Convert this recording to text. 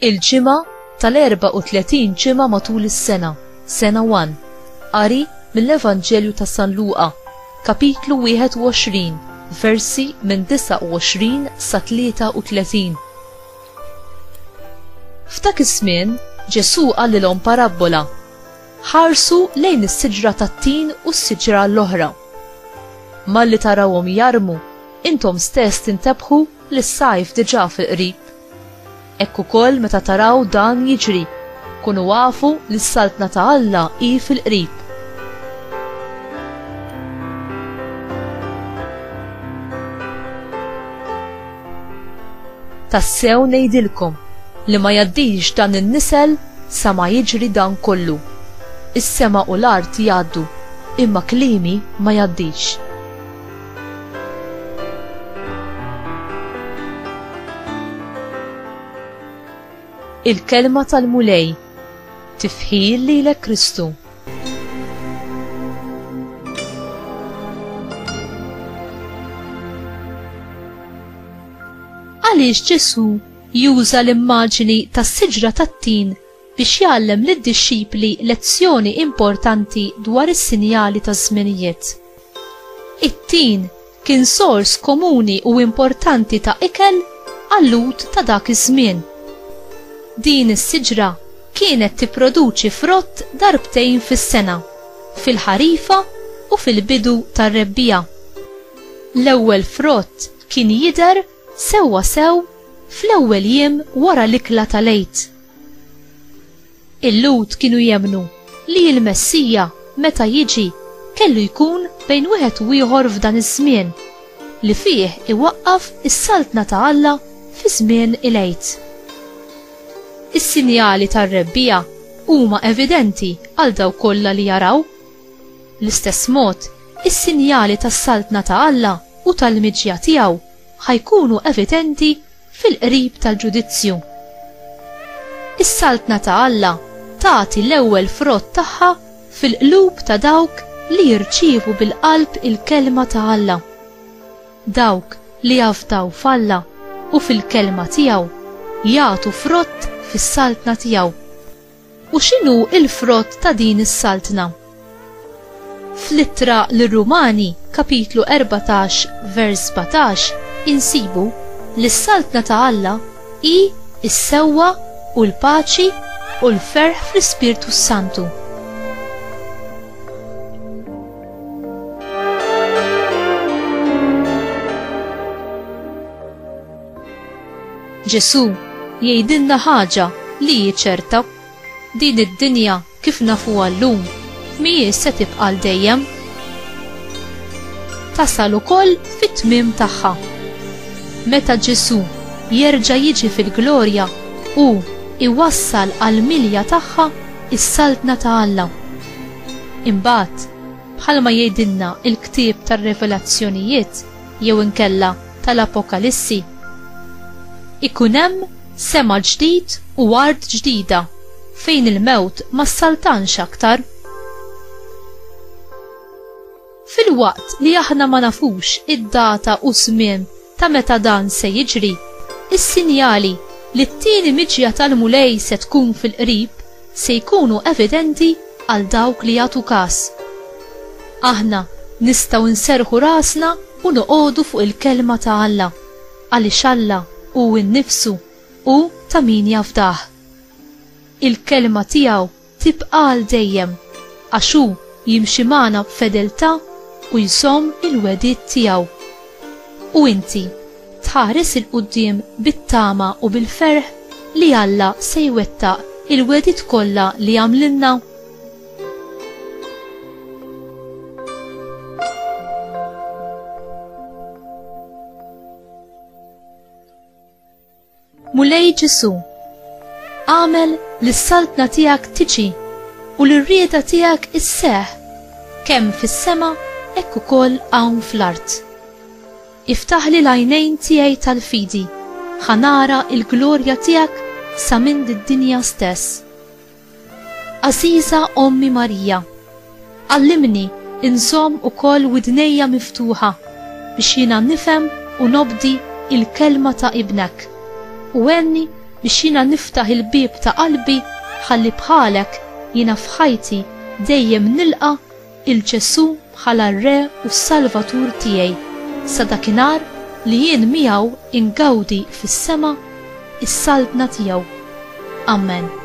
Il-ġimgħa tal-34 ġimgħa matul is-sena, sena 1. Qari mill-Evanġelju ta' San Luqa, kapitlu 21, versi minn 29 sa 33. F'dak iż-żmien Ġesu qallilhom parabola: ħarsu lejn is-siġra tat-tin u s-siġra l-oħra. Malli tarawhom jarmu, intom stess tintabħu li s-sajf diġà fil-qrib. Hekk ukoll meta taraw dan jiġri, kunu għafu li s-saltna ta' Alla hi fil-qrib. Tassew ngħidilkom li ma jgħaddix dan in-nisel sa ma jiġri dan kollu. Is-sema u l-art jgħaddu, imma kliemi ma jgħaddix. Il-kelma tal-mulej, tifħil lilek Kristu. Għaliex Ġesu juża l-immaġini tas-siġra tat-tin biex jgħallem lid-dixxipli lezzjoni importanti dwar is-sinjali taż-żminijiet. It-tin kien sors komuni u importanti ta' ikel għall-lut ta' dak iż-żmien. Din is-siġra kienet tipproduċi frott darbtejn fis-sena, fil-ħarifa u fil-bidu tar-rebbija. L-ewwel frott kien jidher sewwa sew fl-ewwel jiem wara l-ikla tal-għid. Il-lut kienu jemnu li l-Messija meta jiġi kellu jkun bejn wieħed u ieħor f'dan iż-żmien li fih iwaqqaf is-saltna ta' Alla fi żmien il-għid. Is-sinjali tar-rebbija huma evidenti għal dawk kollha li jaraw. L-istess mod, is-sinjali tas-saltna ta' Alla u tal-miġja tiegħu ħajkunu evidenti fil-qrib tal-ġudizzju. Is-saltna ta' Alla tagħti l-ewwel frott tagħha fil-qlub ta' dawk li jirċievu bil-qalb il-kelma ta' Alla. Dawk li jafdaw f'Alla u fil-kelma tiegħu jagħtu frott fis-saltna tiegħu. U x'inhu il-frott ta' din is-saltna? Fl-ittra lir-Rumani, kapitlu 14, vers 17, insibu li s-saltna ta' Alla hi is-sewwa u l-paċi u l-ferħ fl-Ispirtu Santu. Ġesu jgħidilna ħaġa li ċerta: din id-dinja kif nafuha llum mhijiex se tibqa' dejjem. Tasal ukoll fit-tmiem tagħha. Meta Ġesu jerġa' jiġi fil-glorja u iwassal għall-milja tagħha is-saltna ta' Alla. Imbagħad, bħalma jgħidilna il-ktieb tar-Revelazzjonijiet jew inkella tal-Apokalissi, ikun hemm sema ġdid u art ġdida fejn il-mewt ma ssaltanx aktar. Fil-waqt li aħna ma nafux id-data u żmien ta' meta dan se jiġri, is-sinjali li t-tieni miġja tal-mulej se tkun fil-qrib se jkunu evidenti għal dawk li jagħtu każ. Aħna nistgħu nserħu rasna u noqogħdu fuq il-kelma ta' Alla għaliex Alla hu nnifsu u ta' min jafdah. Il-kelma tiegħu tibqa' għal dejjem għax hu jimxi magħna b'fedeltà u jżomm il-wedied tiegħu. U inti tħares il-qudiem bit-tama u bil-ferħ li Alla se jwettaq il-wedied kollha li għamlilna. Mulej Ġesu, għamel li s-saltna tiegħek tiġi u l-rieda tiegħek isseħħ kemm fis-sema hekk ukoll hawn fl-art. Iftaħli l-għajnejn tiegħi tal-fidi, ħanara il-glorja tiegħek sa minn id-dinja stess. Għażiża Ommi Marija, għallimni inżomm ukoll widnejja miftuħa biex jiena nifhem u nobdi il-kelma ta' ibnek u għenni biex jiena niftaħ il-bib ta' qalbi ħalli bħalek jiena f'ħajti dejjem nilqa' il-Ġesu bħala r-Re u s-Salvatur tiegħi sa dakinhar li jien miegħu ingawdi fis-sema is-saltna tiegħu. Amen.